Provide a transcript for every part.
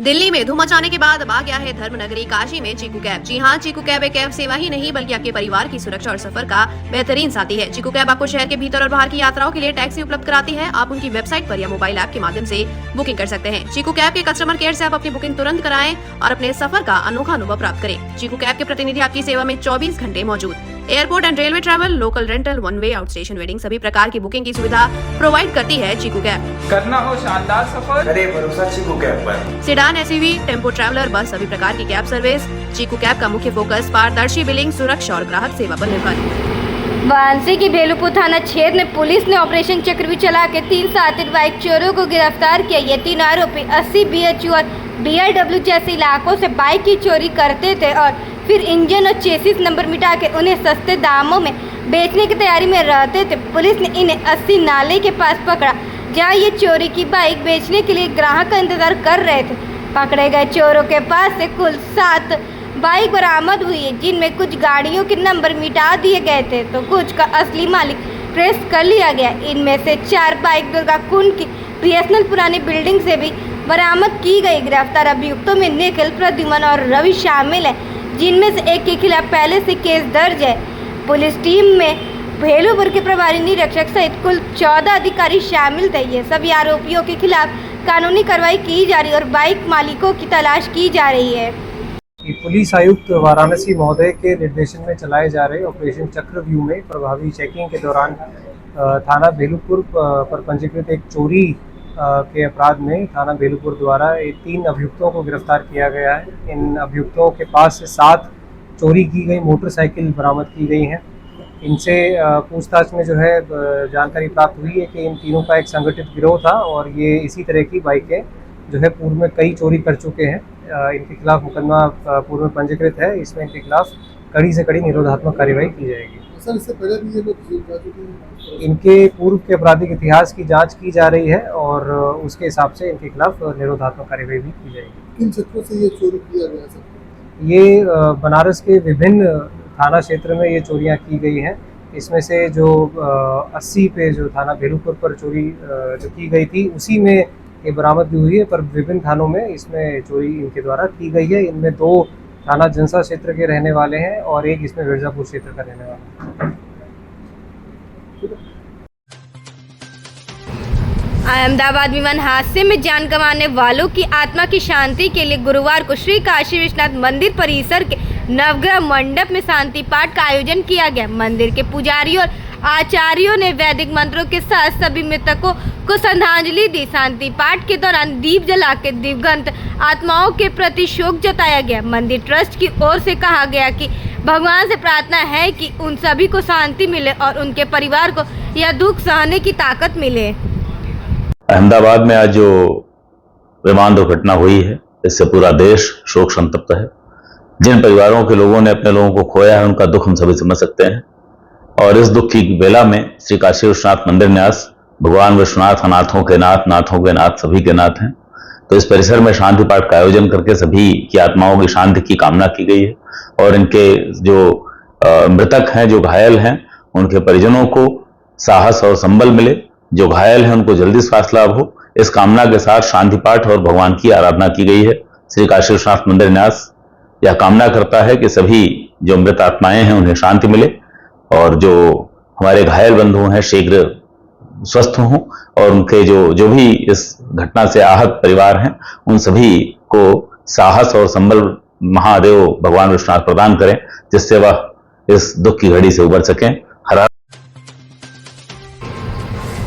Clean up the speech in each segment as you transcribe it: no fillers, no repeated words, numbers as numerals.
दिल्ली में धूम मचाने के बाद अब आ गया है धर्मनगरी काशी में चीकू कैब। जी हाँ, चीकू कैब एक कैब सेवा ही नहीं बल्कि आपके परिवार की सुरक्षा और सफर का बेहतरीन साथी है। चीकू कैब आपको शहर के भीतर और बाहर की यात्राओं के लिए टैक्सी उपलब्ध कराती है। आप उनकी वेबसाइट पर या मोबाइल ऐप के माध्यम से बुकिंग कर सकते हैं। चीकू कैब के कस्टमर केयर से आप अपनी बुकिंग तुरंत कराएं और अपने सफर का अनोखा अनुभव प्राप्त करें। चीकू कैब के प्रतिनिधि आपकी सेवा में 24 घंटे मौजूद। Airport and railway travel, local rental, one way, out station wedding सभी प्रकार की बुकिंग की सुविधा प्रोवाइड करती है चीकू कैब। करना हो शानदार सफर, करे भरोसा चीकू कैब पर। सेडान, एसयूवी, टेम्पो ट्रैवलर, बस सभी प्रकार की कैब सर्विस। चीकू कैब का मुख्य फोकस पारदर्शी बिलिंग, सुरक्षा और ग्राहक सेवा पर निर्भर है। वाराणसी के भेलुपुर थाना क्षेत्र में पुलिस ने ऑपरेशन चक्रव्यूह चला के 3 शातिर बाइक चोरों को गिरफ्तार किया। ये 3 आरोपी 80 BHU और BRW जैसे इलाकों से बाइक की चोरी करते थे और फिर इंजन और चेसिस नंबर मिटा के उन्हें सस्ते दामों में बेचने की तैयारी में रहते थे। पुलिस ने इन्हें 80 नाले के पास पकड़ा, जहां ये चोरी की बाइक बेचने के लिए ग्राहक का इंतजार कर रहे थे। पकड़े गए चोरों के पास से कुल 7 बाइक बरामद हुई है, जिनमें कुछ गाड़ियों के नंबर मिटा दिए गए थे तो कुछ का असली मालिक ट्रेस कर लिया गया। इनमें से 4 बाइक दुर्गा कुंड की BSNL पुरानी बिल्डिंग से भी बरामद की गई। गिरफ्तार अभियुक्तों में निखिल, प्रद्युमन और रवि शामिल हैं, जिनमें से एक के खिलाफ पहले से केस दर्ज है। पुलिस टीम में भेलुपुर के प्रभारी निरीक्षक सहित कुल 14 अधिकारी शामिल थे। ये सभी आरोपियों के खिलाफ कानूनी कार्रवाई की जा रही है और बाइक मालिकों की तलाश की जा रही है। पुलिस आयुक्त वाराणसी महोदय के निर्देशन में चलाए जा रहे ऑपरेशन चक्रव्यूह में प्रभावी चेकिंग के दौरान थाना भेलुपुर पर पंजीकृत एक चोरी के अपराध में थाना भेलुपुर द्वारा 3 अभियुक्तों को गिरफ्तार किया गया है। इन अभियुक्तों के पास से 7 चोरी की गई मोटरसाइकिल बरामद की गई हैं। इनसे पूछताछ में जो है जानकारी प्राप्त हुई है कि इन तीनों का एक संगठित गिरोह था और ये इसी तरह की बाइकें जो है पूर्व में कई चोरी कर चुके हैं। इनके खिलाफ मुकदमा पूर्व में पंजीकृत है। इसमें इनके खिलाफ कड़ी से कड़ी निरोधात्मक कार्रवाई की जाएगी। सर, इससे पहले भी ये लोग इनके पूर्व के आपराधिक इतिहास की जांच की जा रही है और उसके हिसाब से इनके खिलाफ निरोधात्मक कार्रवाई भी की जाएगी। किन क्षेत्रों से ये चोरी किया गया सर? ये बनारस के विभिन्न थाना क्षेत्र में ये चोरियां की गई हैं। इसमें से जो 80 पे जो थाना भेलुपुर पर चोरी जो की गई थी उसी में ये बरामद भी हुई है, पर विभिन्न थानों में इसमें चोरी इनके द्वारा की गई है। इनमें 2 थाना जनसा क्षेत्र के रहने वाले हैं और एक इसमें मिर्जापुर क्षेत्र का रहने वाला है। अहमदाबाद विमान हादसे में जान गंवाने वालों की आत्मा की शांति के लिए गुरुवार को श्री काशी विश्वनाथ मंदिर परिसर के नवग्रह मंडप में शांति पाठ का आयोजन किया गया। मंदिर के पुजारियों और आचार्यों ने वैदिक मंत्रों के साथ सभी मृतकों को श्रद्धांजलि दी। शांति पाठ के दौरान दीप जला के दिवंगत आत्माओं के प्रति शोक जताया गया। मंदिर ट्रस्ट की ओर से कहा गया कि भगवान से प्रार्थना है कि उन सभी को शांति मिले और उनके परिवार को यह दुख सहने की ताकत मिले। अहमदाबाद में आज जो विमान दुर्घटना हुई है, इससे पूरा देश शोक संतप्त है। जिन परिवारों के लोगों ने अपने लोगों को खोया है, उनका दुख हम सभी समझ सकते हैं और इस दुख की बेला में श्री काशी विश्वनाथ मंदिर न्यास भगवान विश्वनाथ अनाथों के नाथ, नाथों के नाथ, सभी के नाथ हैं। तो इस परिसर में शांति पाठ का आयोजन करके सभी की आत्माओं की शांति की कामना की गई है और इनके जो मृतक हैं, जो घायल हैं, उनके परिजनों को साहस और संबल मिले। जो घायल हैं उनको जल्दी स्वास्थ्य लाभ हो, इस कामना के साथ शांति पाठ और भगवान की आराधना की गई है। श्री काशी विश्वनाथ मंदिर न्यास यह कामना करता है कि सभी जो मृत आत्माएं हैं उन्हें शांति मिले और जो हमारे घायल बंधु हैं शीघ्र स्वस्थ हों और उनके जो भी इस घटना से आहत परिवार हैं उन सभी को साहस और संबल महादेव भगवान विश्वनाथ प्रदान करें, जिससे वह इस दुख की घड़ी से उबर सकें।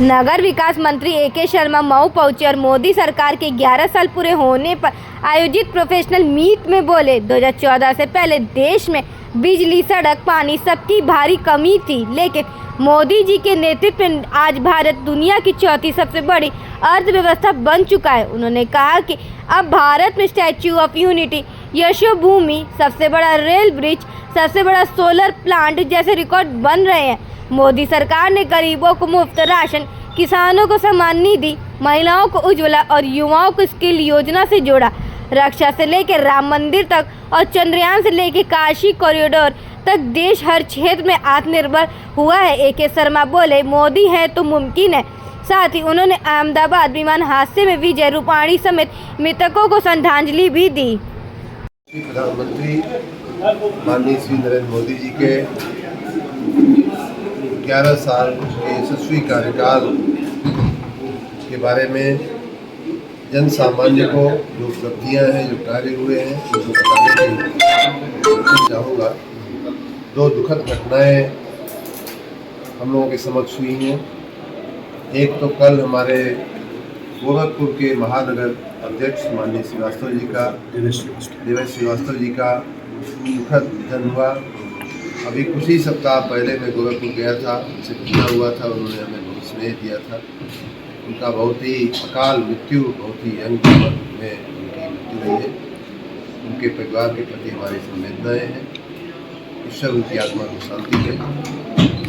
नगर विकास मंत्री AK शर्मा मऊ पहुंचे और मोदी सरकार के 11 साल पूरे होने पर आयोजित प्रोफेशनल मीट में बोले। 2014 से पहले देश में बिजली, सड़क, पानी सबकी भारी कमी थी, लेकिन मोदी जी के नेतृत्व में आज भारत दुनिया की 4थी सबसे बड़ी अर्थव्यवस्था बन चुका है। उन्होंने कहा कि अब भारत में स्टैच्यू ऑफ यूनिटी, यशोभूमि, सबसे बड़ा रेल ब्रिज, सबसे बड़ा सोलर प्लांट जैसे रिकॉर्ड बन रहे हैं। मोदी सरकार ने गरीबों को मुफ्त राशन, किसानों को सम्मान निधि, महिलाओं को उज्ज्वला और युवाओं को स्किल योजना से जोड़ा। रक्षा से लेकर राम मंदिर तक और चंद्रयान से लेकर काशी कॉरिडोर तक देश हर क्षेत्र में आत्मनिर्भर हुआ है। AK शर्मा बोले, मोदी है तो मुमकिन है। साथ ही उन्होंने अहमदाबाद विमान हादसे में विजय रूपाणी समेत मृतकों को श्रद्धांजलि भी दी। प्रधानमंत्री माननीय श्री नरेंद्र मोदी जी के 11 साल के यशस्वी कार्यकाल के बारे में जन सामान्य को जो उपलब्धियाँ हैं, जो कार्य हुए हैं, उनको बताने की कोशिश चाहूँगा। 2 दुखद घटनाएं हम लोगों के समक्ष हुई हैं। एक तो कल हमारे गोरखपुर के महानगर अध्यक्ष माननीय श्रीवास्तव जी का देवेश श्रीवास्तव जी का दुखद निधन हुआ। अभी कुछ ही सप्ताह पहले मैं गोरखपुर गया था, उनसे मिलना हुआ था, उन्होंने हमें बहुत स्नेह दिया था। उनका बहुत ही अकाल मृत्यु, बहुत ही यंग उम्र में उनकी मृत्यु हुई है। उनके परिवार के प्रति हमारी संवेदनाएँ हैं। ईश्वर उनकी आत्मा को शांति दे,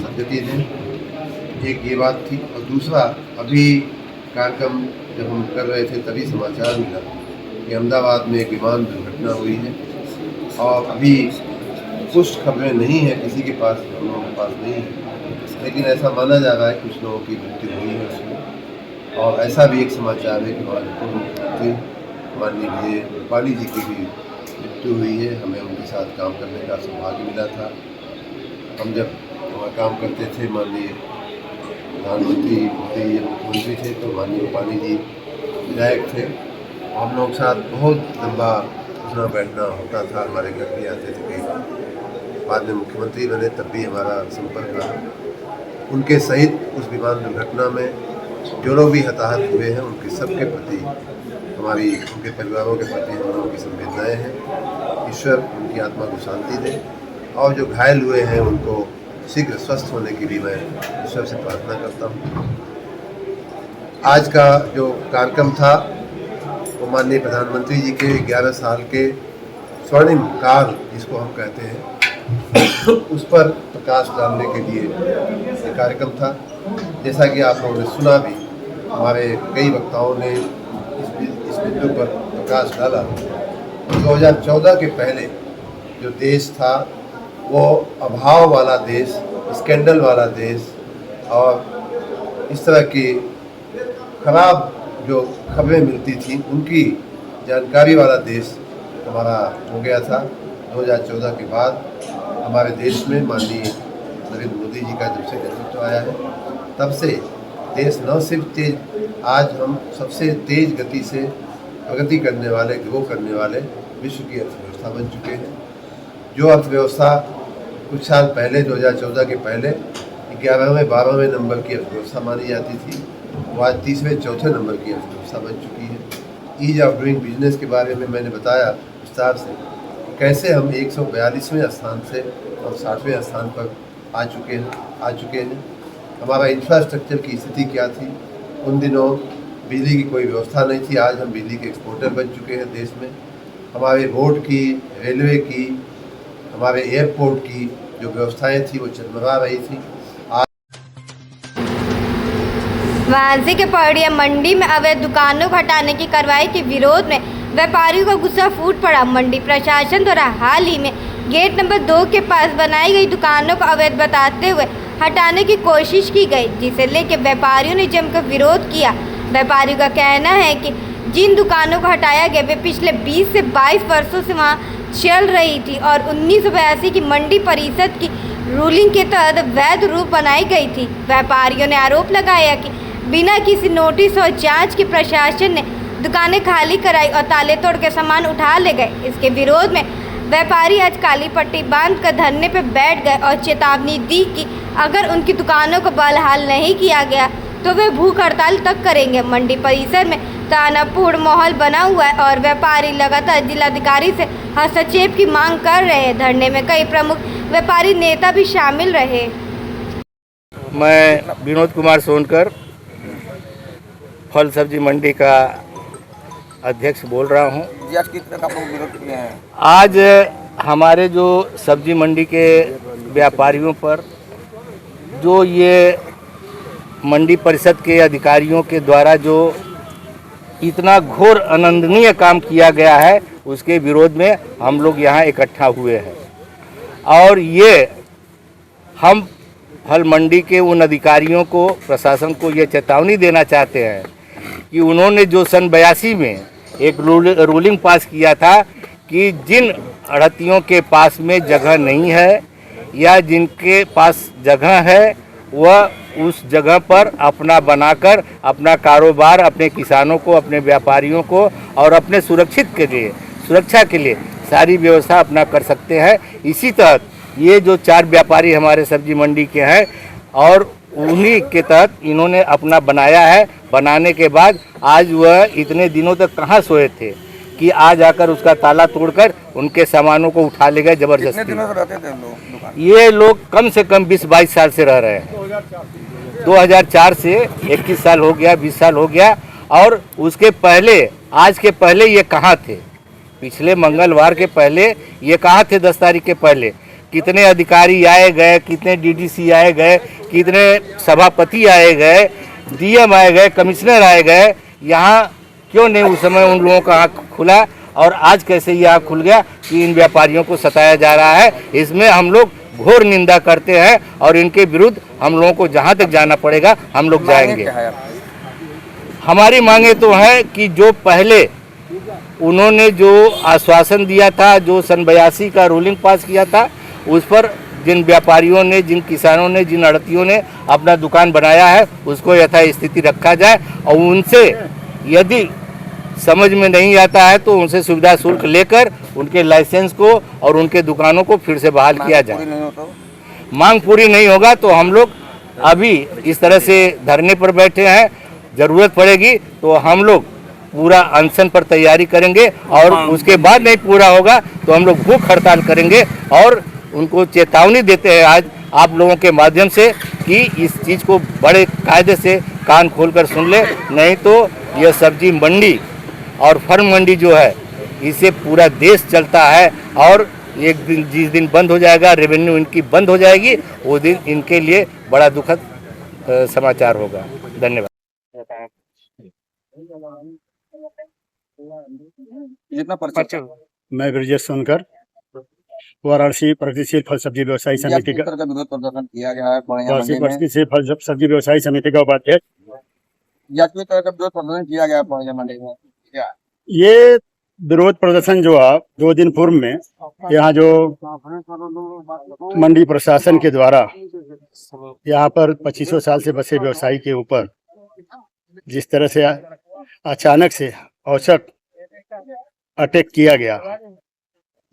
सद्गति दें। एक ये बात थी। और दूसरा, अभी कार्यक्रम जब हम कर रहे थे तभी समाचार मिला कि अहमदाबाद में एक विमान दुर्घटना हुई है। और अभी कुछ खबरें नहीं हैं किसी के पास, हम लोगों के पास नहीं है, लेकिन ऐसा माना जा रहा है कुछ लोगों की मृत्यु हुई है उसमें। और ऐसा भी एक समाचार है कि हमारे पूर्व मुख्यमंत्री माननीय विजय रूपाणी जी की भी मृत्यु हुई है। हमें उनके साथ काम करने का सौभाग्य मिला था। हम जब वहाँ काम करते थे, माननीय प्रधानमंत्री मोदी मुख्यमंत्री थे तो माननीय रूपाणी जी विधायक थे। हम लोग के साथ बहुत लंबा उठना बैठना होता था, हमारे घर भी आते थे कई बार। बाद में मुख्यमंत्री बने तब भी हमारा संपर्क रहा। उनके सहित उस विमान दुर्घटना में जो लोग भी हताहत हुए हैं उनके सबके प्रति हमारी, उनके परिवारों के प्रति हम लोगों की संवेदनाएँ हैं। ईश्वर उनकी आत्मा को शांति दे और जो घायल हुए हैं उनको शीघ्र स्वस्थ होने की भी मैं ईश्वर से प्रार्थना करता हूँ। आज का जो कार्यक्रम था वो माननीय प्रधानमंत्री जी के 11 साल के स्वर्णिम काल जिसको हम कहते हैं उस पर प्रकाश डालने के लिए ये कार्यक्रम था। जैसा कि आप लोगों ने सुना भी, हमारे कई वक्ताओं ने इस बिंदु पर प्रकाश डाला। 2014 के पहले जो देश था वो अभाव वाला देश, स्कैंडल वाला देश और इस तरह की खराब जो खबरें मिलती थी उनकी जानकारी वाला देश हमारा हो गया था। 2014 के बाद हमारे देश में माननीय नरेंद्र मोदी जी का जब से नेतृत्व आया है तब से देश न सिर्फ तेज, आज हम सबसे तेज गति से प्रगति करने वाले, ग्रो करने वाले विश्व की अर्थव्यवस्था बन चुके हैं। जो अर्थव्यवस्था कुछ साल पहले 2014 के पहले 11वें 12वें नंबर की अर्थव्यवस्था मानी जाती थी, वो आज 30वें 4थे नंबर की अर्थव्यवस्था बन चुकी है। ईज ऑफ डूइंग बिजनेस के बारे में मैंने बताया विस्तार से, कैसे हम 142वें स्थान से और 60वें स्थान पर आ चुके हैं। हमारा इंफ्रास्ट्रक्चर की स्थिति क्या थी? उन दिनों बिजली की कोई व्यवस्था नहीं थी, आज हम बिजली के एक्सपोर्टर बन चुके हैं देश में। हमारे रोड की, रेलवे की, हमारे एयरपोर्ट की जो व्यवस्थाएं थी वो चरमरा रही थी। वाराणसी के पहाड़िया मंडी में अवैध दुकानों को हटाने की कार्रवाई के विरोध में व्यापारियों का गुस्सा फूट पड़ा। मंडी प्रशासन द्वारा हाल ही में गेट नंबर 2 के पास बनाई गई दुकानों को अवैध बताते हुए हटाने की कोशिश की गई, जिसे लेकर व्यापारियों ने जमकर विरोध किया। व्यापारियों का कहना है कि जिन दुकानों को हटाया गया वे पिछले 20 से 22 वर्षों से वहां चल रही थी और 1982 की मंडी परिषद की रूलिंग के तहत वैध रूप बनाई गई थी। व्यापारियों ने आरोप लगाया कि बिना किसी नोटिस और जांच के प्रशासन ने दुकानें खाली कराई और ताले तोड़ के सामान उठा ले गए। इसके विरोध में व्यापारी आज काली पट्टी बांध कर धरने पर बैठ गए और चेतावनी दी कि अगर उनकी दुकानों को बहाल नहीं किया गया तो वे भूख हड़ताल तक करेंगे। मंडी परिसर में तनावपूर्ण माहौल बना हुआ है और व्यापारी लगातार जिलाधिकारी से हस्तक्षेप की मांग कर रहे हैं। धरने में कई प्रमुख व्यापारी नेता भी शामिल रहे। मैं विनोद कुमार सोनकर फल सब्जी मंडी का अध्यक्ष बोल रहा हूं। आज किस तरह का आप लोग विरोध किए हैं? आज हमारे जो सब्जी मंडी के व्यापारियों पर जो ये मंडी परिषद के अधिकारियों के द्वारा जो इतना घोर अनिंदनीय काम किया गया है उसके विरोध में हम लोग यहाँ इकट्ठा हुए हैं। और ये हम फल मंडी के उन अधिकारियों को, प्रशासन को ये चेतावनी देना चाहते हैं कि उन्होंने जो सन 82 में एक रूलिंग पास किया था कि जिन अड़तियों के पास में जगह नहीं है या जिनके पास जगह है वह उस जगह पर अपना बनाकर अपना कारोबार अपने किसानों को, अपने व्यापारियों को और अपने सुरक्षा के लिए सारी व्यवस्था अपना कर सकते हैं। इसी तहत ये जो 4 व्यापारी हमारे सब्जी मंडी के हैं और उन्हीं के तहत इन्होंने अपना बनाया है। बनाने के बाद आज वह इतने दिनों तक कहाँ सोए थे कि आज आकर उसका ताला तोड़कर उनके सामानों को उठा ले गए जबरदस्ती। कितने दिनों से रहते थे लोग? ये लोग कम से कम 20-22 साल से रह रहे हैं। 2004 से 21 साल हो गया, 20 साल हो गया। और उसके पहले, आज के पहले ये कहाँ थे? पिछले मंगलवार के पहले ये कहाँ थे? 10 तारीख के पहले कितने अधिकारी आए गए, कितने डीडीसी आए गए, कितने सभापति आए गए, डीएम आए गए, कमिश्नर आए गए। यहाँ क्यों नहीं उस समय उन लोगों का आँख खुला और आज कैसे ये आँख खुल गया कि इन व्यापारियों को सताया जा रहा है? इसमें हम लोग घोर निंदा करते हैं और इनके विरुद्ध हम लोगों को जहाँ तक जाना पड़ेगा हम लोग जाएंगे। हमारी मांगे तो है कि जो पहले उन्होंने जो आश्वासन दिया था, जो सन 82 का रूलिंग पास किया था, उस पर जिन व्यापारियों ने, जिन किसानों ने, जिन आड़तियों ने अपना दुकान बनाया है उसको यथास्थिति रखा जाए और उनसे यदि समझ में नहीं आता है तो उनसे सुविधा शुल्क लेकर उनके लाइसेंस को और उनके दुकानों को फिर से बहाल किया जाए। मांग पूरी नहीं होगा तो हम लोग अभी इस तरह से धरने पर बैठे हैं। ज़रूरत पड़ेगी तो हम लोग पूरा अनशन पर तैयारी करेंगे और उसके बाद नहीं पूरा होगा तो हम लोग भूख हड़ताल करेंगे। और उनको चेतावनी देते हैं आज आप लोगों के माध्यम से कि इस चीज़ को बड़े कायदे से कान खोलकर सुन ले, नहीं तो यह सब्जी मंडी और फल मंडी जो है इसे पूरा देश चलता है और एक दिन जिस दिन बंद हो जाएगा, रेवेन्यू इनकी बंद हो जाएगी, वो दिन इनके लिए बड़ा दुखद समाचार होगा। धन्यवाद। मैं ब्रजेश सोनकर, वाराणसी प्रगतिशील फल सब्जी व्यवसायी समिति का विरोध प्रदर्शन किया गया है। वाराणसी प्रगतिशील फल सब्जी व्यवसायी समिति का उपाध्यक्ष। किस तरह का विरोध प्रदर्शन किया गया है मंडी में? ये विरोध प्रदर्शन जो आप 2 दिन पूर्व में यहाँ जो मंडी प्रशासन के द्वारा यहाँ पर 2500 साल से बसे व्यवसायी के ऊपर जिस तरह से अचानक से औचक अटैक किया गया,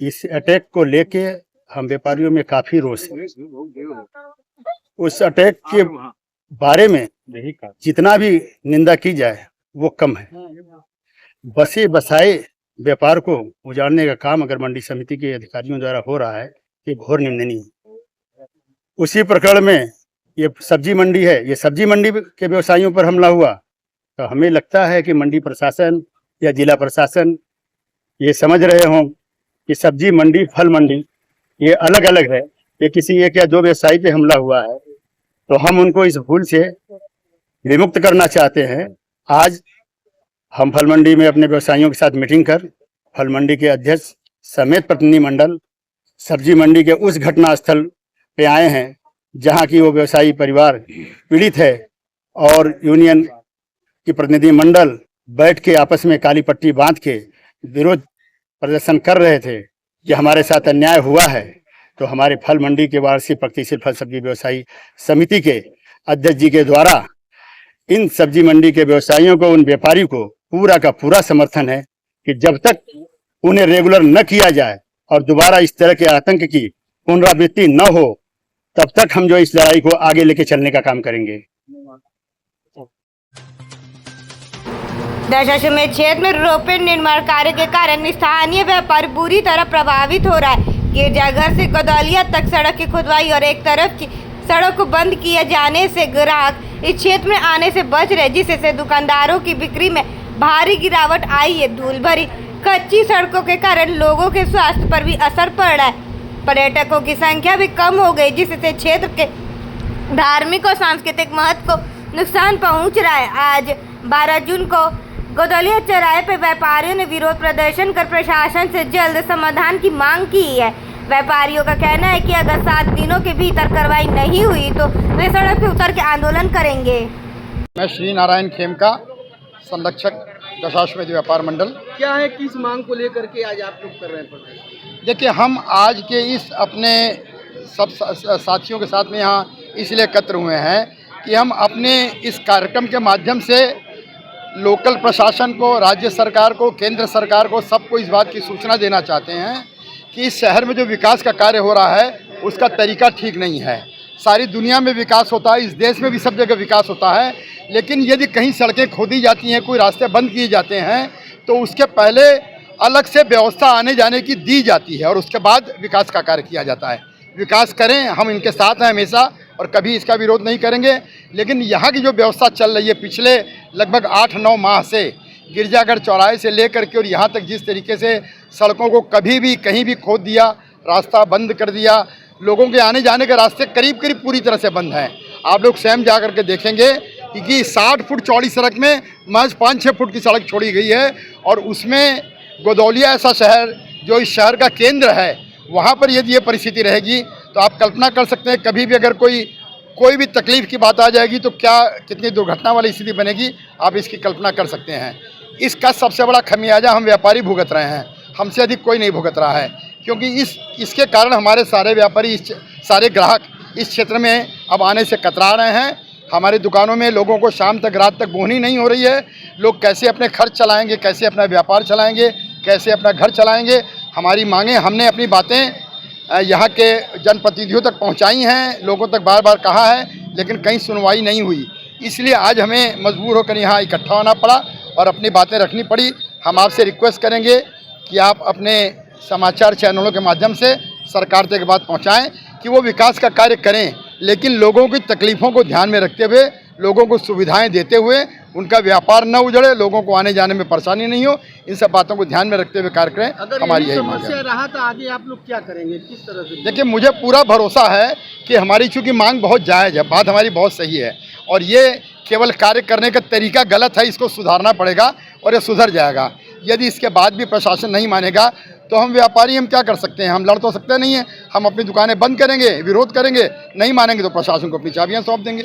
इस अटैक को लेके हम व्यापारियों में काफी रोष है। उस अटैक के बारे में जितना भी निंदा की जाए वो कम है। बसे बसाए व्यापार को उजाड़ने का काम अगर मंडी समिति के अधिकारियों द्वारा हो रहा है ये घोर निंदनीय है। उसी प्रकरण में ये सब्जी मंडी है, ये सब्जी मंडी के व्यवसायियों पर हमला हुआ तो हमें लगता है कि मंडी प्रशासन या जिला प्रशासन ये समझ रहे हों कि सब्जी मंडी, फल मंडी ये अलग अलग है। ये किसी एक या 2 व्यवसायी पे हमला हुआ है तो हम उनको इस भूल से विमुक्त करना चाहते हैं। आज हम फल मंडी में अपने व्यवसायियों के साथ मीटिंग कर फल मंडी के अध्यक्ष समेत प्रतिनिधिमंडल सब्जी मंडी के उस घटना स्थल पे आए हैं जहां की वो व्यवसायी परिवार पीड़ित है और यूनियन की प्रतिनिधिमंडल बैठ के आपस में काली पट्टी बांध के विरोध प्रदर्शन कर रहे थे कि हमारे साथ अन्याय हुआ है। तो हमारे फल मंडी के वार्षिक प्रगतिशील फल सब्जी व्यवसायी समिति के अध्यक्ष जी के द्वारा इन सब्जी मंडी के व्यवसायियों को, उन व्यापारी को पूरा का पूरा समर्थन है कि जब तक उन्हें रेगुलर न किया जाए और दोबारा इस तरह के आतंक की पुनरावृत्ति न हो तब तक हम जो इस लड़ाई को आगे लेके चलने का काम करेंगे। दशाश्वमेध क्षेत्र में रोपवे निर्माण कार्य के कारण स्थानीय व्यापार बुरी तरह प्रभावित हो रहा है। गिरजाघर से गदौलिया तक सड़क की खुदवाई और एक तरफ की सड़क को बंद किए जाने से ग्राहक इस क्षेत्र में आने से बच रहे, जिससे दुकानदारों की बिक्री में भारी गिरावट आई है। धूल भरी कच्ची सड़कों के कारण लोगों के स्वास्थ्य पर भी असर पड़ रहा है। पर्यटकों की संख्या भी कम हो गई, जिससे क्षेत्र के धार्मिक और सांस्कृतिक महत्व को नुकसान पहुंच रहा है। आज 12 जून को गदौलिया चौराहे पर व्यापारियों ने विरोध प्रदर्शन कर प्रशासन से जल्द समाधान की मांग की है। व्यापारियों का कहना है कि अगर 7 दिनों के भीतर कार्रवाई नहीं हुई तो वे सड़क पर उतर के आंदोलन करेंगे। मैं श्री नारायण खेमका, संरक्षक दशाश्वमेध व्यापार मंडल। क्या है, किस मांग को लेकर के आज आप लोग कर रहे हैं प्रदर्शन? देखिए, हम आज के इस अपने सब साथियों के साथ में यहाँ इसलिए एकत्र हुए हैं कि हम अपने इस कार्यक्रम के माध्यम से लोकल प्रशासन को, राज्य सरकार को, केंद्र सरकार को, सबको इस बात की सूचना देना चाहते हैं कि इस शहर में जो विकास का कार्य हो रहा है उसका तरीका ठीक नहीं है। सारी दुनिया में विकास होता है, इस देश में भी सब जगह विकास होता है, लेकिन यदि कहीं सड़कें खोदी जाती हैं, कोई रास्ते बंद किए जाते हैं तो उसके पहले अलग से व्यवस्था आने जाने की दी जाती है और उसके बाद विकास का कार्य किया जाता है। विकास करें, हम इनके साथ हैं हमेशा और कभी इसका विरोध नहीं करेंगे, लेकिन यहाँ की जो व्यवस्था चल रही है पिछले लगभग 8-9 माह से, गिरजाघर चौराहे से लेकर के और यहाँ तक जिस तरीके से सड़कों को कभी भी कहीं भी खोद दिया, रास्ता बंद कर दिया, लोगों के आने जाने के रास्ते करीब करीब पूरी तरह से बंद हैं। आप लोग स्वयं जा कर के देखेंगे कि 60 फुट चौड़ी सड़क में महज 5-6 फुट की सड़क छोड़ी गई है और उसमें गोदौलिया ऐसा शहर जो इस शहर का केंद्र है, वहाँ पर यदि ये परिस्थिति रहेगी तो आप कल्पना कर सकते हैं कभी भी अगर कोई भी तकलीफ़ की बात आ जाएगी तो क्या कितनी दुर्घटना वाली स्थिति बनेगी, आप इसकी कल्पना कर सकते हैं। इसका सबसे बड़ा खमियाजा हम व्यापारी भुगत रहे हैं, हमसे अधिक कोई नहीं भुगत रहा है, क्योंकि इसके कारण हमारे सारे व्यापारी, सारे ग्राहक इस क्षेत्र में अब आने से कतरा रहे हैं। हमारी दुकानों में लोगों को शाम तक, रात तक बोहनी नहीं हो रही है। लोग कैसे अपने खर्च चलाएंगे, कैसे अपना व्यापार चलाएंगे, कैसे अपना घर चलाएंगे। हमारी मांगें, हमने अपनी बातें यहाँ के जनप्रतिनिधियों तक पहुँचाई हैं, लोगों तक बार बार कहा है, लेकिन कहीं सुनवाई नहीं हुई। इसलिए आज हमें मजबूर होकर यहाँ इकट्ठा होना पड़ा और अपनी बातें रखनी पड़ी। हम आपसे रिक्वेस्ट करेंगे कि आप अपने समाचार चैनलों के माध्यम से सरकार तक बात पहुँचाएँ कि वो विकास का कार्य करें, लेकिन लोगों की तकलीफ़ों को ध्यान में रखते हुए, लोगों को सुविधाएं देते हुए, उनका व्यापार न उजड़े, लोगों को आने जाने में परेशानी नहीं हो, इन सब बातों को ध्यान में रखते हुए कार्य करें। हमारी यही मांग है। समस्या रहा तो आगे आप लोग क्या करेंगे, किस तरह से? देखिए, मुझे पूरा भरोसा है कि हमारी चूँकि मांग बहुत जायज़ है, बात हमारी बहुत सही है और ये केवल कार्य करने का तरीका गलत है, इसको सुधारना पड़ेगा और ये सुधर जाएगा। यदि इसके बाद भी प्रशासन नहीं मानेगा तो हम व्यापारी हम क्या कर सकते हैं, हम लड़ तो सकते नहीं हैं। हम अपनी दुकानें बंद करेंगे, विरोध करेंगे, नहीं मानेंगे तो प्रशासन को अपनी चाबियां सौंप देंगे।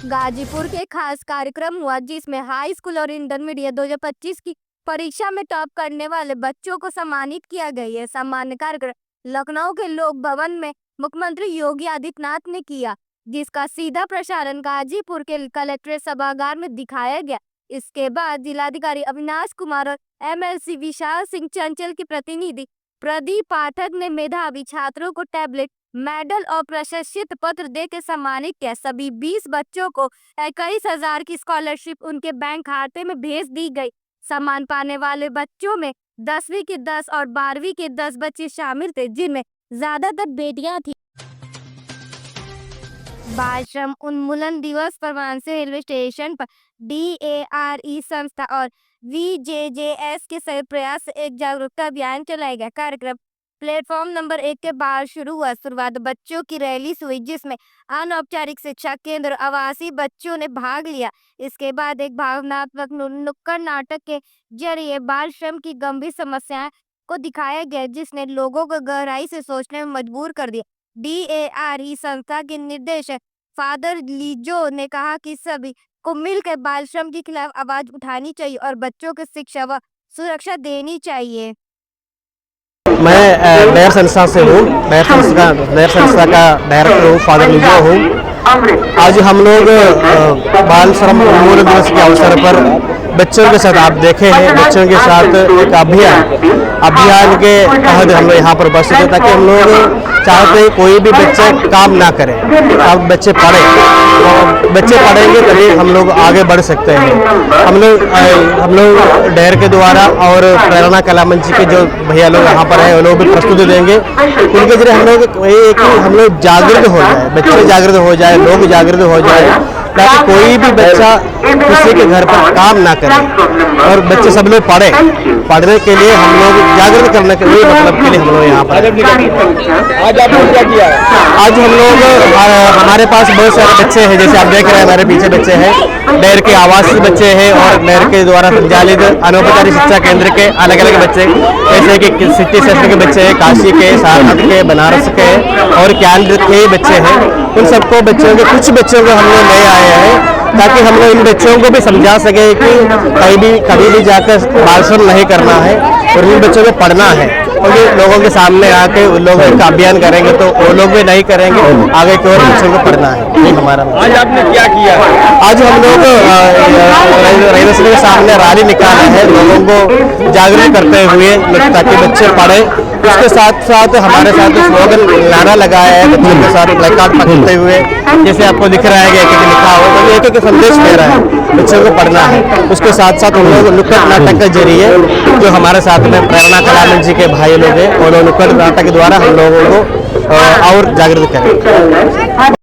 गाजीपुर के खास कार्यक्रम हुआ जिसमें हाई स्कूल और इंटरमीडिएट 2025 की परीक्षा में टॉप करने वाले बच्चों को सम्मानित किया गया है। सम्मान कार्यक्रम लखनऊ के लोक भवन में मुख्यमंत्री योगी आदित्यनाथ ने किया, जिसका सीधा प्रसारण गाजीपुर के कलेक्ट्रेट सभागार में दिखाया गया। इसके बाद जिलाधिकारी अविनाश कुमार और MLC विशाल सिंह चंचल के प्रतिनिधि प्रदीप पाठक ने मेधावी छात्रों को टैबलेट, मेडल और प्रशस्ति पत्र देकर सम्मानित किया। सभी 20 बच्चों को 21,000 की स्कॉलरशिप उनके बैंक खाते में भेज दी गई। सम्मान पाने वाले बच्चों में 10वीं के 10 और 12वीं के 10 बच्चे शामिल थे, जिनमें ज्यादातर बेटियां थी। बाल श्रम उन्मूलन दिवस पर वाराणसी रेलवे स्टेशन पर DARE संस्था और VJJS के संयुक्त प्रयास से एक जागरूकता अभियान चलाया गया। कार्यक्रम प्लेटफॉर्म नंबर 1 के बाहर शुरू हुआ। शुरुआत बच्चों की रैली से हुई, जिसमें अनौपचारिक शिक्षा केंद्र आवासीय बच्चों ने भाग लिया। इसके बाद एक भावनात्मक नुक्कड़ नाटक के जरिए बाल श्रम की गंभीर समस्याएं को दिखाया गया, जिसने लोगों को गहराई से सोचने में मजबूर कर दिया। DARE संस्था के निदेशक फादर लीजो ने कहा कि सभी को मिलकर बाल श्रम के खिलाफ आवाज उठानी चाहिए और बच्चों को शिक्षा व सुरक्षा देनी चाहिए। मैं मेयर संस्था से हूँ, मेयर संस्था का डायरेक्टर हूँ, फादर लीजो हूँ। आज हम लोग बाल श्रम उन्मूलन दिवस के अवसर पर बच्चों के साथ, आप देखे हैं, बच्चों के साथ एक अभियान के तहत हम लोग यहाँ पर उपस्थित हैं, ताकि हम लोग चाहते हैं कोई भी बच्चे काम ना करें, अब बच्चे पढ़ें, और बच्चे पढ़ेंगे तभी हम लोग आगे बढ़ सकते हैं। हम लोग डेयर के द्वारा और प्रेरणा कला मंच के जो भैया लोग यहाँ पर हैं वो लोग भी प्रस्तुति देंगे। उनके जरिए हम लोग जागृत हो जाए, बच्चे जागृत हो जाए, लोग जागृत हो जाए, ताकि कोई भी बच्चा किसी के घर पर काम ना करे और बच्चे सब लोग पढ़े। पढ़ने के लिए हम लोग जागृत करने के लिए मतलब के लिए हम लोग यहाँ पर आज आप लोग क्या किया? आज हम लोग हमारे पास बहुत सारे बच्चे हैं, जैसे आप देख रहे हैं हमारे पीछे बच्चे हैं, नहर के आवासीय बच्चे हैं और नहर के द्वारा संचालित अनौपचारिक शिक्षा केंद्र के अलग अलग बच्चे, जैसे कि सिटी सेंटर के बच्चे हैं, काशी के, सारनाथ के, बनारस के और केंद्र के बच्चे हैं। उन सबको बच्चों के कुछ बच्चों को हम लोग ले आए हैं ताकि हम लोग इन बच्चों को भी समझा सके कि कभी भी जाकर बाल श्रम नहीं करना है और इन बच्चों को पढ़ना है। और ये लोगों के सामने आके उन लोगों का अभियान करेंगे तो वो लोग भी नहीं करेंगे, आगे की ओर बच्चों को पढ़ना है। ये हमारा आज आपने क्या किया? आज हम लोग रेलवे स्टेशन के सामने रैली निकाला है लोगों को जागरूक करते हुए ताकि बच्चे पढ़े। उसके साथ साथ हमारे साथ स्लोगन नारा लगाया है बच्चों के साथ प्ले कार्ड पकड़ते हुए, जैसे आपको दिख रहा है कि एक लिखा हो तो एक एक संदेश दे रहा है बच्चों को पढ़ना है। उसके साथ साथ हम लोग नुक्कड़ नाटक के जरिए जो हमारे साथ में प्रेरणा कलानंद जी के भाई लोग हैं और नुक्कड़ नाटक के द्वारा हम लोगों को और जागरूक करें।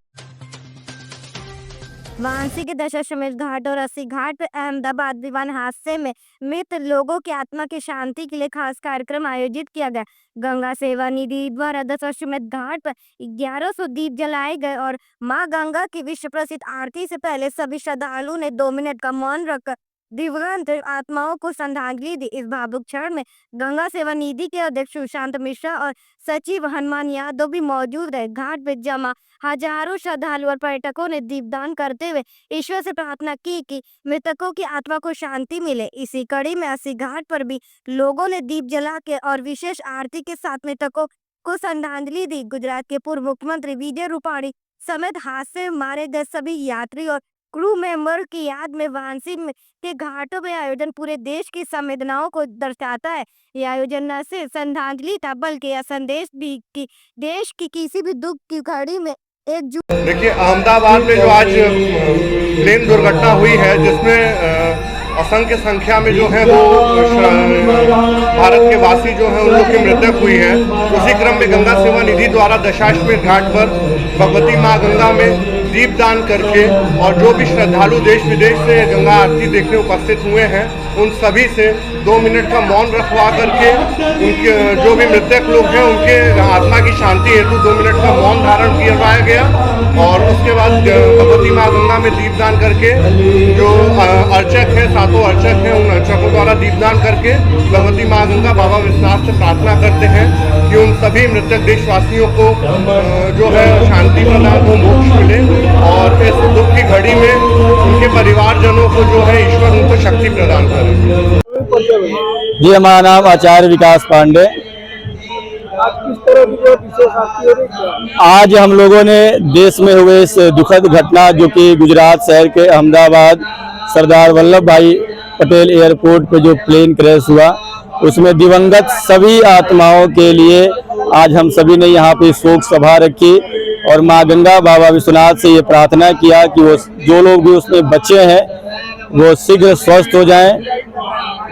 वाराणसी के दशाश्वमेध घाट और अस्सी घाट पर अहमदाबाद विमान हादसे में मृत लोगों की आत्मा की शांति के लिए खास कार्यक्रम आयोजित किया गया। गंगा सेवा निधि द्वारा दशाश्वमेध घाट पर 1100 दीप जलाए गए और मां गंगा की विश्व प्रसिद्ध आरती से पहले सभी श्रद्धालुओं ने 2 मिनट का मौन रखकर दिवंगत आत्माओं को श्रद्धांजलि दी। इस भावुक क्षण में गंगा सेवा निधि के अध्यक्ष सुशांत मिश्रा और सचिव हनुमान यादव भी मौजूद रहे। घाट पर जमा हजारों श्रद्धालु और पर्यटकों ने दीपदान करते हुए ईश्वर से प्रार्थना की कि मृतकों की आत्मा को शांति मिले। इसी कड़ी में अस्सी घाट पर भी लोगों ने दीप जला के और विशेष आरती के साथ मृतकों को श्रद्धांजलि दी। गुजरात के पूर्व मुख्यमंत्री विजय रूपाणी समेत हादसे में मारे गए सभी यात्री और क्रू मेंबर की याद में वाराणसी के घाटों में आयोजन पूरे देश की संवेदनाओं को दर्शाता है। यह आयोजन न सिर्फ श्रद्धांजलि था बल्कि यह संदेश भी कि देश की किसी भी दुख की घड़ी में एकजुट। देखिए, अहमदाबाद में जो आज प्लेन दुर्घटना हुई है जिसमें असंख्य संख्या में जो है वो भारत के वासी जो हैं उन लोग की मृत्यु हुई है, उसी क्रम में गंगा सेवा निधि द्वारा दशाश्वमेध घाट पर भगवती माँ गंगा में दीपदान करके और जो भी श्रद्धालु देश विदेश से गंगा आरती देखने उपस्थित हुए हैं उन सभी से 2 मिनट का मौन रखवा करके उनके जो भी मृतक लोग हैं उनके आत्मा की शांति हेतु 2 मिनट का मौन धारण करवाया गया। और उसके बाद भगवती माँ गंगा में दीपदान करके जो अर्चक हैं, 7 अर्चक हैं, उन अर्चकों द्वारा दीपदान करके भगवती माँ गंगा बाबा विश्वनाथ से प्रार्थना करते हैं कि उन सभी मृतक देशवासियों को जो है शांति प्रदान हो, मोक्ष मिले और इस दुख की घड़ी में उनके परिवारजनों को जो है ईश्वर उनको शक्ति प्रदान करे। जी, हमारा नाम आचार्य विकास पांडे। आज हम लोगों ने देश में हुए इस दुखद घटना जो कि गुजरात शहर के अहमदाबाद सरदार वल्लभ भाई पटेल एयरपोर्ट पर जो प्लेन क्रैश हुआ उसमें दिवंगत सभी आत्माओं के लिए आज हम सभी ने यहाँ पे शोक सभा रखी और माँ गंगा बाबा विश्वनाथ से ये प्रार्थना किया कि वो जो लोग भी उसमें बचे हैं वो शीघ्र स्वस्थ हो जाएं।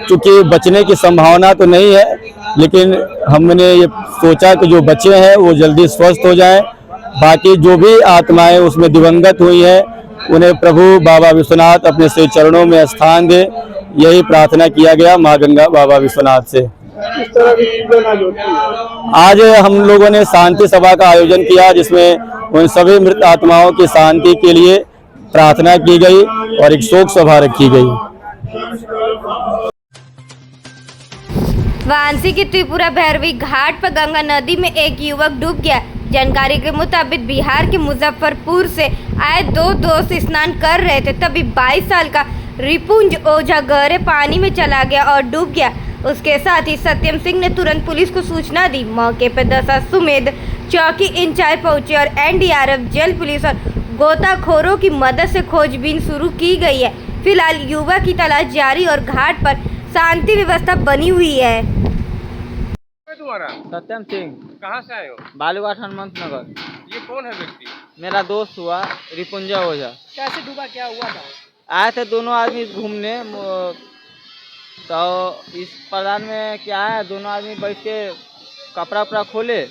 क्योंकि बचने की संभावना तो नहीं है लेकिन हमने ये सोचा कि जो बचे हैं वो जल्दी स्वस्थ हो जाएं। बाकी जो भी आत्माएं उसमें दिवंगत हुई हैं उन्हें प्रभु बाबा विश्वनाथ अपने श्री चरणों में स्थान दे, यही प्रार्थना किया गया माँ गंगा बाबा विश्वनाथ से। आज हम लोगों ने शांति सभा का आयोजन किया जिसमें उन सभी मृत आत्माओं की शांति के लिए प्रार्थना की गई और एक शोक सभा रखी गई। वाराणसी की त्रिपुरा भैरवी घाट पर गंगा नदी में एक युवक डूब गया। जानकारी के मुताबिक बिहार के मुजफ्फरपुर से आए 2 दोस्त स्नान कर रहे थे, तभी 22 साल का रिपुंज ओझा गहरे पानी में चला गया और डूब गया। उसके साथ ही सत्यम सिंह ने तुरंत पुलिस को सूचना दी। मौके पर दशाश्वमेध चौकी इंचार्ज पहुंचे और एनडीआरएफ, जल पुलिस और गोताखोरों की मदद से खोजबीन शुरू की गई है। फिलहाल युवक की तलाश जारी और घाट पर शांति व्यवस्था बनी हुई है। तुम्हारा सत्यम सिंह। कहाँ से आए हो? बालूघाट हनुमंत नगर। ये कौन है व्यक्ति? मेरा दोस्त हुआ रिपुंजा ओझा। कैसे डूबा, क्या हुआ था? आए थे दोनों आदमी घूमने, तो इस प्रधान में क्या है, दोनों आदमी बैठ के कपड़ा उपड़ा खोले।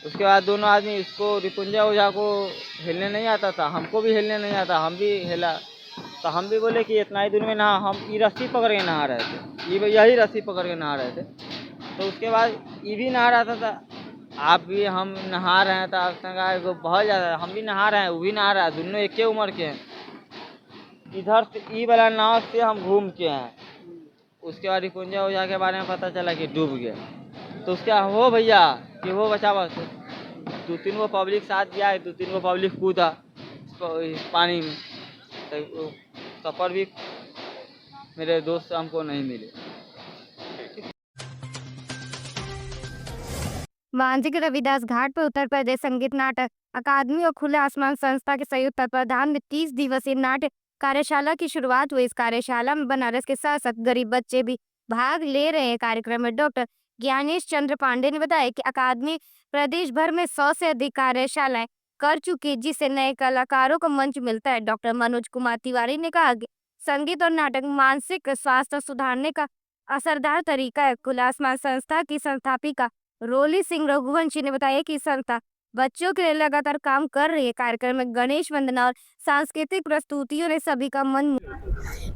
उसके बाद दोनों आदमी इसको रिपुंजा ओझा को हिलने नहीं आता था, हमको भी हिलने नहीं आता, हम भी हिला। तो हम भी बोले कि इतना ही दूर में नहा, हम ये रस्सी पकड़ के नहा रहे थे, ये यही रस्सी पकड़ के नहा रहे थे। तो उसके बाद ये भी नहा रहा था, आप भी हम नहा रहे हैं, तो बहुत ज़्यादा हम भी नहा रहे हैं, वो भी नहा रहा है, दोनों एक ही उम्र के हैं। इधर से ई वाला नाव से हम घूम के हैं। उसके बाद रिपुंजा ओझा के बारे में पता चला कि डूब गया। तो उसका हो भैया कि वो बचावा, 2-3 वो पब्लिक साथ गया है, 2-3 वो पब्लिक कूदा इस पानी में। तो सफर भी मेरे दोस्त हमको नहीं मिले। मांझी के रविदास घाट पर उत्तर प्रदेश संगीत नाटक अकादमी और खुले आसमान संस्था के संयुक्त तत्वाधान में 30 दिवसीय नाट्य कार्यशाला की शुरुआत हुई। इस कार्यशाला में बनारस के साथ साथ गरीब बच्चे भी भाग ले रहे हैं। कार्यक्रम में डॉक्टर ज्ञानेश चंद्र पांडे ने बताया कि अकादमी प्रदेश भर में 100 से अधिक कार्यशालाएं कर चुकी है, जिससे नए कलाकारों को मंच मिलता है। डॉक्टर मनोज कुमार तिवारी ने कहा कि संगीत और नाटक मानसिक स्वास्थ्य सुधारने का असरदार तरीका है। खुला आसमान संस्था की संस्थापिका रोली सिंह रघुवंशी ने बताया कि संस्था बच्चों के लिए लगातार काम कर रही है। कार्यक्रम में गणेश वंदना और सांस्कृतिक प्रस्तुतियों ने सभी का मन।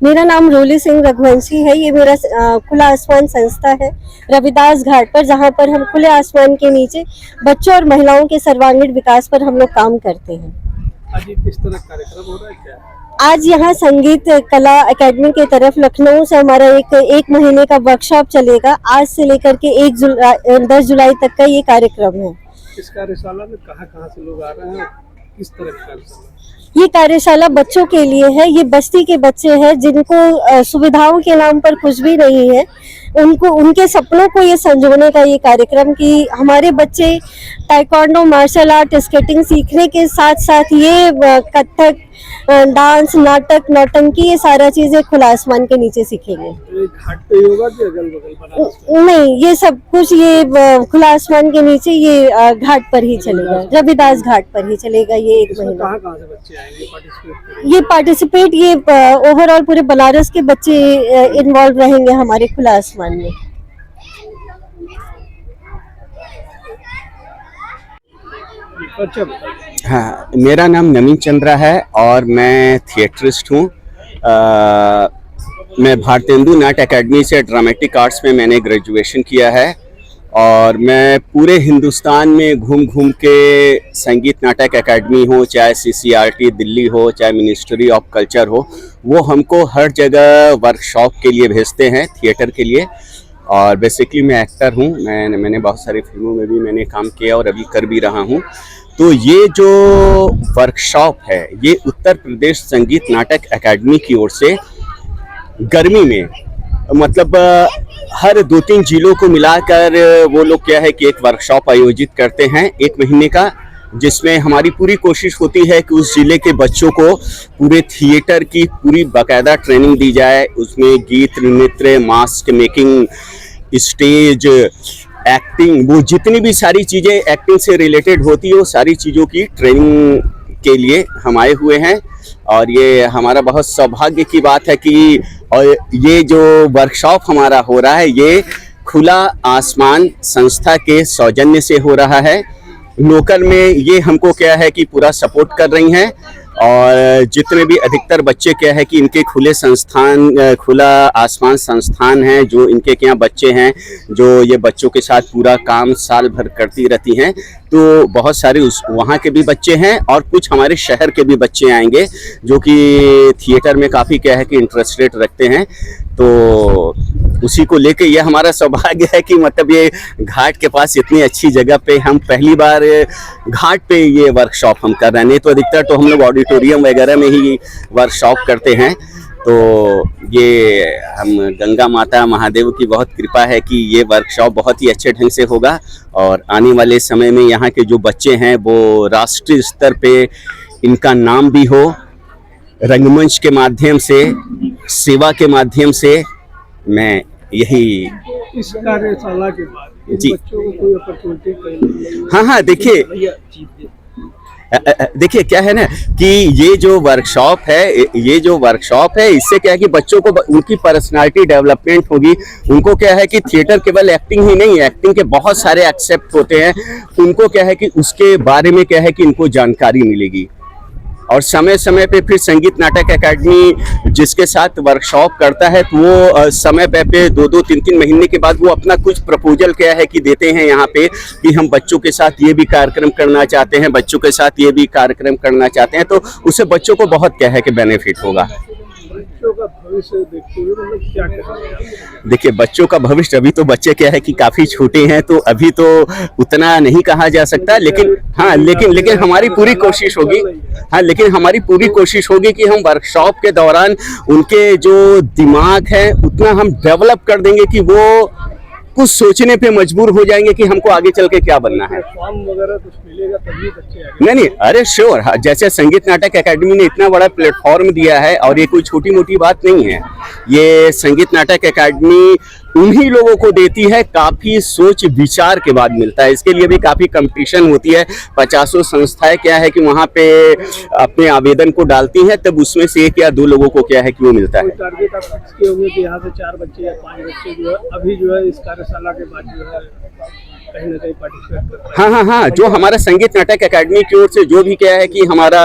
मेरा नाम रोली सिंह रघुवंशी है। ये मेरा खुला आसमान संस्था है रविदास घाट पर, जहाँ पर हम खुले आसमान के नीचे बच्चों और महिलाओं के सर्वांगीण विकास पर हम लोग काम करते हैं। आज किस तरह कार्यक्रम हो रहा है क्या? आज यहाँ संगीत कला एकेडमी के तरफ लखनऊ से हमारा एक महीने का वर्कशॉप चलेगा। आज से लेकर के 10 जुलाई तक का ये कार्यक्रम है। इस कार्यशाला में कहाँ से लोग आ रहे हैं? किस तरह की कार्यशाला? ये कार्यशाला बच्चों के लिए है। ये बस्ती के बच्चे हैं जिनको सुविधाओं के नाम पर कुछ भी नहीं है। उनको उनके सपनों को ये संजोने का ये कार्यक्रम कि हमारे बच्चे ताइक्वांडो, मार्शल आर्ट, स्केटिंग सीखने के साथ साथ ये कथक, डांस, नाटक, नौटंकी, ये सारा चीजें खुला आसमान के नीचे सीखेंगे। घाट पे होगा कि अगल बगल? नहीं, ये सब कुछ ये खुला आसमान के नीचे ये घाट पर ही चलेगा, रविदास घाट पर ही चलेगा। ये 1 महीना। कहाँ से बच्चे आएंगे पार्टिसिपेट? ये ओवरऑल पूरे बनारस के बच्चे इन्वॉल्व रहेंगे हमारे खुला आसमान में। हाँ, मेरा नाम नवीन चंद्रा है और मैं थिएटरिस्ट हूँ। मैं भारतेंदु नाट्य एकेडमी से ड्रामेटिक आर्ट्स में मैंने ग्रेजुएशन किया है और मैं पूरे हिंदुस्तान में घूम घूम के संगीत नाटक एकेडमी हो, चाहे CCRT दिल्ली हो, चाहे मिनिस्ट्री ऑफ कल्चर हो, वो हमको हर जगह वर्कशॉप के लिए भेजते हैं, थिएटर के लिए। और बेसिकली मैं एक्टर हूँ। मैंने बहुत सारी फिल्मों में भी मैंने काम किया और अभी कर भी रहा हूँ। तो ये जो वर्कशॉप है ये उत्तर प्रदेश संगीत नाटक एकेडमी की ओर से गर्मी में, मतलब हर 2-3 जिलों को मिलाकर वो लोग क्या है कि एक वर्कशॉप आयोजित करते हैं 1 महीने का, जिसमें हमारी पूरी कोशिश होती है कि उस जिले के बच्चों को पूरे थिएटर की पूरी बाकायदा ट्रेनिंग दी जाए। उसमें गीत, नृत्य, मास्क मेकिंग, स्टेज एक्टिंग, वो जितनी भी सारी चीज़ें एक्टिंग से रिलेटेड होती है वो सारी चीज़ों की ट्रेनिंग के लिए हम आए हुए हैं। और ये हमारा बहुत सौभाग्य की बात है कि और ये जो वर्कशॉप हमारा हो रहा है ये खुला आसमान संस्था के सौजन्य से हो रहा है। लोकल में ये हमको क्या है कि पूरा सपोर्ट कर रही हैं और जितने भी अधिकतर बच्चे क्या है कि इनके खुला आसमान संस्थान हैं, जो इनके क्या बच्चे हैं जो ये बच्चों के साथ पूरा काम साल भर करती रहती हैं। तो बहुत सारे वहाँ के भी बच्चे हैं और कुछ हमारे शहर के भी बच्चे आएंगे जो कि थिएटर में काफ़ी क्या है कि इंटरेस्टेड रखते हैं। तो उसी को लेके ये हमारा सौभाग्य है कि मतलब ये घाट के पास इतनी अच्छी जगह पे हम पहली बार घाट पे ये वर्कशॉप हम कर रहे हैं। नहीं तो अधिकतर तो हम लोग ऑडिटोरियम वगैरह में ही वर्कशॉप करते हैं। तो ये हम गंगा माता महादेव की बहुत कृपा है कि ये वर्कशॉप बहुत ही अच्छे ढंग से होगा और आने वाले समय में यहाँ के जो बच्चे हैं वो राष्ट्रीय स्तर पे इनका नाम भी हो। रंगमंच के माध्यम से, सेवा के माध्यम से मैं यही इस कार्यशाला के बाद जी बच्चों को कोई अपॉर्चुनिटी? हाँ, देखिए क्या है ना कि ये जो वर्कशॉप है इससे क्या है कि बच्चों को उनकी पर्सनालिटी डेवलपमेंट होगी। उनको क्या है कि थिएटर केवल एक्टिंग ही नहीं, एक्टिंग के बहुत सारे एक्सेप्ट होते हैं। उनको क्या है कि उसके बारे में क्या है कि इनको जानकारी मिलेगी। और समय समय पे फिर संगीत नाटक एकेडमी जिसके साथ वर्कशॉप करता है तो वो समय पे 2-2, 3-3 महीने के बाद वो अपना कुछ प्रपोजल क्या है कि देते हैं यहाँ पे कि हम बच्चों के साथ ये भी कार्यक्रम करना चाहते हैं, बच्चों के साथ ये भी कार्यक्रम करना चाहते हैं। तो उससे बच्चों को बहुत क्या है कि बेनिफिट होगा। बच्चों का भविष्य देखते हुए मतलब क्या करेंगे? देखिए, बच्चों का भविष्य, अभी तो बच्चे क्या है कि काफी छोटे हैं, तो अभी तो उतना नहीं कहा जा सकता, लेकिन हाँ, लेकिन हमारी पूरी कोशिश होगी, हाँ, लेकिन हमारी पूरी कोशिश होगी कि हम वर्कशॉप के दौरान उनके जो दिमाग है उतना हम डेवलप कर देंगे कि वो कुछ सोचने पे मजबूर हो जाएंगे कि हमको आगे चल के क्या बनना है। फॉर्म वगैरह कुछ मिलेगा तभी बच्चे आगे? नहीं, अरे श्योर, जैसे संगीत नाटक एकेडमी ने इतना बड़ा प्लेटफॉर्म दिया है, और ये कोई छोटी मोटी बात नहीं है। ये संगीत नाटक एकेडमी उन्हीं लोगों को देती है, काफी सोच विचार के बाद मिलता है। इसके लिए भी काफी कंपटीशन होती है। 50 संस्थाएं क्या है कि वहाँ पे अपने आवेदन को डालती हैं, तब उसमें से 1 या 2 लोगों को क्या है कि वो मिलता है। टारगेट आप फिक्स किए होंगे कि यहाँ से 4 बच्चे या 5 बच्चे जो है अभी जो है इस कार्यशाला के बाद जो है कहीं ना कहीं पार्टिसिपेट करते हैं? हाँ, जो हमारा संगीत नाटक एकेडमी की ओर से जो भी क्या है कि हमारा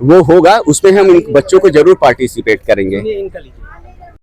वो होगा, उसमें हम इन बच्चों को जरूर पार्टिसिपेट करेंगे। इनका लीजिए।